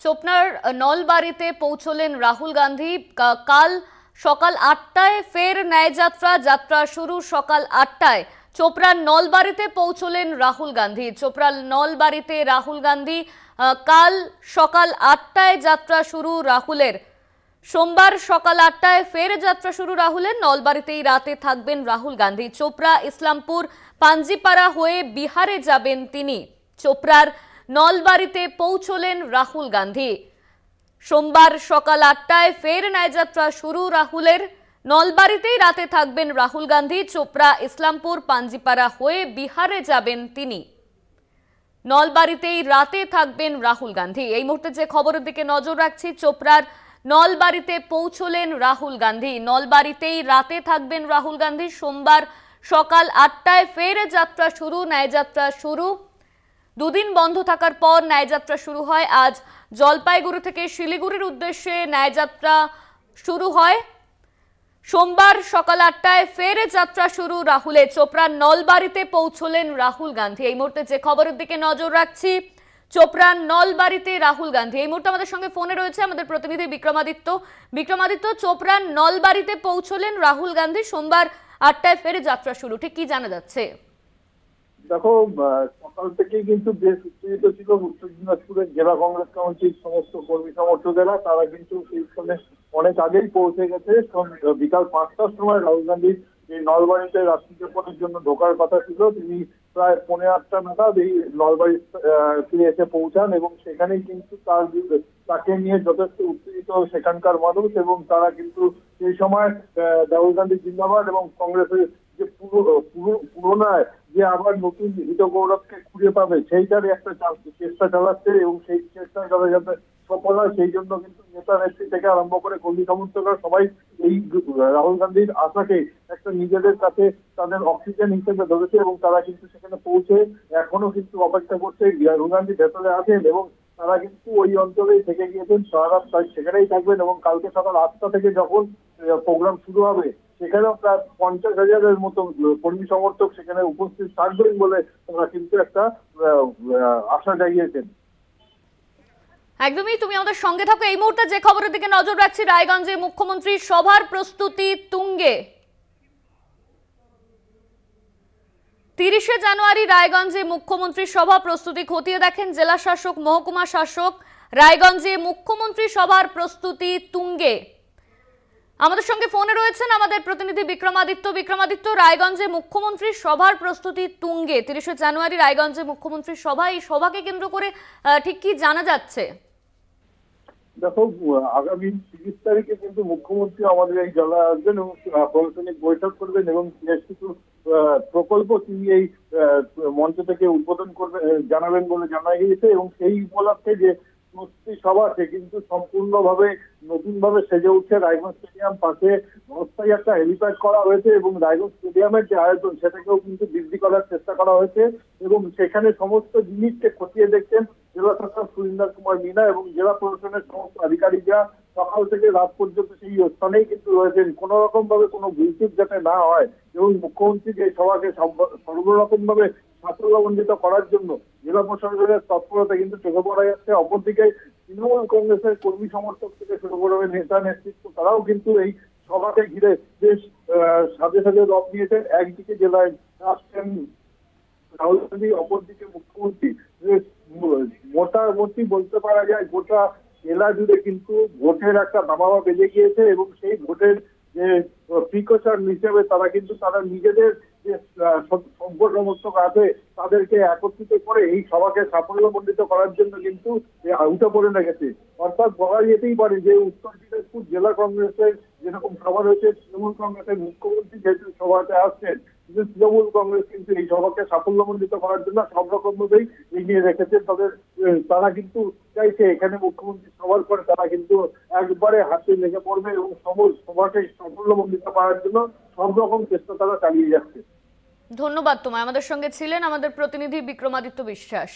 চোপনার নলবাড়িতে পৌঁছলেন রাহুল গান্ধী। কাল সকাল ৮টায় ফের ন্যায়যাত্রা যাত্রা শুরু সকাল ৮টায় চোপড়ার নলবাড়িতে পৌঁছলেন রাহুল গান্ধী। চোপড়ার নলবাড়িতে রাহুল গান্ধী কাল সকাল ৮টায় যাত্রা শুরু রাহুলের। সোমবার সকাল ৮টায় ফের যাত্রা শুরু রাহুলের। নলবাড়িতেই রাতে থাকবেন রাহুল গান্ধী। চোপড়া ইসলামপুর পাঞ্জিপাড়া হয়ে বিহারে যাবেন তিনি। চোপড়ার নলবাড়িতে পৌঁছলেন রাহুল গান্ধী। সোমবার সকাল ৮টায় ফের ন্যায়যাত্রা শুরু রাহুলের। নলবাড়িতেই রাতে থাকবেন রাহুল গান্ধী। চোপড়া ইসলামপুর পাঞ্জিপাড়া হয়ে বিহারে যাবেন তিনি। নলবাড়িতেই রাতে থাকবেন রাহুল গান্ধী। এই মুহূর্তে যে খবরের দিকে নজর রাখছি, চোপড়ার নলবাড়িতে পৌঁছলেন রাহুল গান্ধী। নলবাড়িতেই রাতে থাকবেন রাহুল গান্ধী। সোমবার সকাল ৮টায় ফের যাত্রা শুরু, ন্যায়যাত্রা শুরু। দুদিন বন্ধ থাকার পর ন্যায়যাত্রা শুরু হয়। আজ জলপাইগুড়ি থেকে শিলিগুড়ির উদ্দেশ্যে ন্যায়যাত্রা শুরু হয়। সোমবার সকাল ৮টায় ফের যাত্রা শুরু রাহুলের। চোপড়ার নলবাড়িতে পৌঁছলেন রাহুল গান্ধী। এই মুহূর্তে যে খবরের দিকে নজর রাখছি, চোপড়ার নলবাড়িতে রাহুল গান্ধী। এই মুহূর্তে আমাদের সঙ্গে ফোনে রয়েছে আমাদের প্রতিনিধি বিক্রমাদিত্য। চোপড়ার নলবাড়িতে পৌঁছলেন রাহুল গান্ধী। সোমবার ৮টায় ফের যাত্রা শুরু, ঠিক কি জানা যাচ্ছে? দেখো, সকাল থেকেই কিন্তু বেশ উত্তেজিত ছিল উত্তর দিনাজপুরের জেলা কংগ্রেস কমিটির সমস্ত কর্মী সমর্থকেরা। তারা কিন্তু সেই স্থানে অনেক আগেই পৌঁছে গেছে। বিকাল ৫টার সময় রাহুল গান্ধীর এই নলবাড়িতে রাত্রিযাপনের জন্য ঢোকার কথা ছিল। তিনি প্রায় ৮:৩০ নাগাদ এই নলবাড়ি ফিরে এসে পৌঁছান এবং সেখানেই কিন্তু তাকে নিয়ে যথেষ্ট উত্তেজিত সেখানকার মানুষ। এবং তারা কিন্তু সেই সময় রাহুল গান্ধী জিন্দাবাদ এবং কংগ্রেসের যে পুরোনায় যে আবার নতুন হিত গৌরবকে খুঁজে পাবে সেইটার একটা চেষ্টা চালাচ্ছে এবং সেই চেষ্টা যাতে সফল হয় সেই জন্য কিন্তু নেতা নেত্রী থেকে আরম্ভ করে কর্মী সমর্থকরা সবাই এই রাহুল গান্ধীর আশাকে একটা নিজেদের কাছে তাদের অক্সিজেন হিসেবে ধরেছে এবং তারা কিন্তু সেখানে পৌঁছে এখনো কিন্তু অপেক্ষা করছে। রাহুল গান্ধী ভেতরে আছেন এবং তারা কিন্তু ওই অঞ্চলেই থেকে গিয়েছেন, সারা রাত সেখানেই থাকবেন এবং কালকে সকাল ৮টা থেকে যখন প্রোগ্রাম শুরু হবে সেখানেও প্রায় ৫০,০০০-এর মতো কর্মী সমর্থক সেখানে উপস্থিত থাকবেন বলে তারা কিন্তু একটা আশা জাগিয়েছেন। একদমই, তুমি আমাদের সঙ্গে থাকো। এই মুহূর্তে যে খবরের দিকে নজর রাখছি, রায়গঞ্জে মুখ্যমন্ত্রীর সভার প্রস্তুতি তুঙ্গে। ৩০শে জানুয়ারি রায়গঞ্জে মুখ্যমন্ত্রীর সভা প্রস্তুতি খতিয়ে দেখেন জেলা শাসক, মহকুমা শাসক। রায়গঞ্জে মুখ্যমন্ত্রী সভার প্রস্তুতি তুঙ্গে। আমাদের সঙ্গে ফোনে রয়েছেন আমাদের প্রতিনিধি বিক্রমাদিত্য। রায়গঞ্জে মুখ্যমন্ত্রীর সভার প্রস্তুতি তুঙ্গে। ৩০শে জানুয়ারি রায়গঞ্জে মুখ্যমন্ত্রীর সভা, এই সভাকে কেন্দ্র করে ঠিক কি জানা যাচ্ছে? দেখো, আগামী ৩০ তারিখে কিন্তু মুখ্যমন্ত্রী আমাদের এই জেলায় আসবেন এবং প্রশাসনিক বৈঠক করবেন এবং বেশ কিছু প্রকল্প তিনি এই মঞ্চ থেকে উদ্বোধন করবেন জানাবেন বলে জানা গিয়েছে। এবং সেই উপলক্ষে যে প্রস্তুতি সভা সে কিন্তু সম্পূর্ণভাবে নতুন ভাবে সেজে উঠছে। রায়গঞ্জ স্টেডিয়াম পাশে অস্থায়ী একটা হেলিপ্যাড করা হয়েছে এবং রায়গঞ্জ স্টেডিয়ামের যে আয়োজন সেটাকেও কিন্তু বৃদ্ধি করার চেষ্টা করা হয়েছে এবং সেখানে সমস্ত জিনিসকে খতিয়ে দেখছেন জেলা শাসক সুরিন্দর কুমার মিনা এবং জেলা প্রশাসনের সমস্ত আধিকারিকরা। সকাল থেকে রাত পর্যন্ত সেই স্থানেই কিন্তু রয়েছেন, কোন রকম ভাবে কোনো ভুলচুক যাতে না হয় এবং মুখ্যমন্ত্রীকে এই সভাকে সর্বরকম ভাবে সাফল্যমণ্ডিত করার জন্য জেলা প্রশাসনের তৎপরতা কিন্তু চোখে পড়া যাচ্ছে। অপরদিকে তৃণমূল কংগ্রেসের কর্মী সমর্থক থেকে শুরু করে নেতা নেতৃত্ব তারাও কিন্তু এই সভাকে ঘিরে বেশ সাজে সাজে রব নিয়েছেন। একদিকে জেলায় আসছেন রাহুল গান্ধী, অপরদিকে মুখ্যমন্ত্রী। মোটামুটি বলতে পারা যায় গোটা জেলা জুড়ে কিন্তু ভোটের একটা দাবাবা বেজে গিয়েছে এবং সেই ভোটের যে প্রিকশন হিসেবে তারা কিন্তু তারা নিজেদের যে সভ্য সমর্থক আছে তাদেরকে একত্রিত করে এই সভাকে সাফল্যমণ্ডিত করার জন্য কিন্তু উঠে পড়ে লেগেছে। অর্থাৎ বলা যেতেই পারে যে উত্তর দিনাজপুর জেলা কংগ্রেসের যেরকম সভা রয়েছে, তৃণমূল কংগ্রেসের মুখ্যমন্ত্রী যেহেতু সভাতে আসছেন, কিন্তু তৃণমূল কংগ্রেস কিন্তু এই সভাকে সাফল্যমণ্ডিত করার জন্য সব রকম ভাবেই এগিয়ে রেখেছেন। তারা কিন্তু চাইছে এখানে মুখ্যমন্ত্রী সভার পরে তারা কিন্তু একবারে হাতে লেগে পড়বে এবং সভাকে সাফল্যমণ্ডিত করার জন্য সব রকম চেষ্টা তারা চালিয়ে যাচ্ছে। ধন্যবাদ তোমায়। আমাদের সঙ্গে ছিলেন আমাদের প্রতিনিধি বিক্রমাদিত্য বিশ্বাস।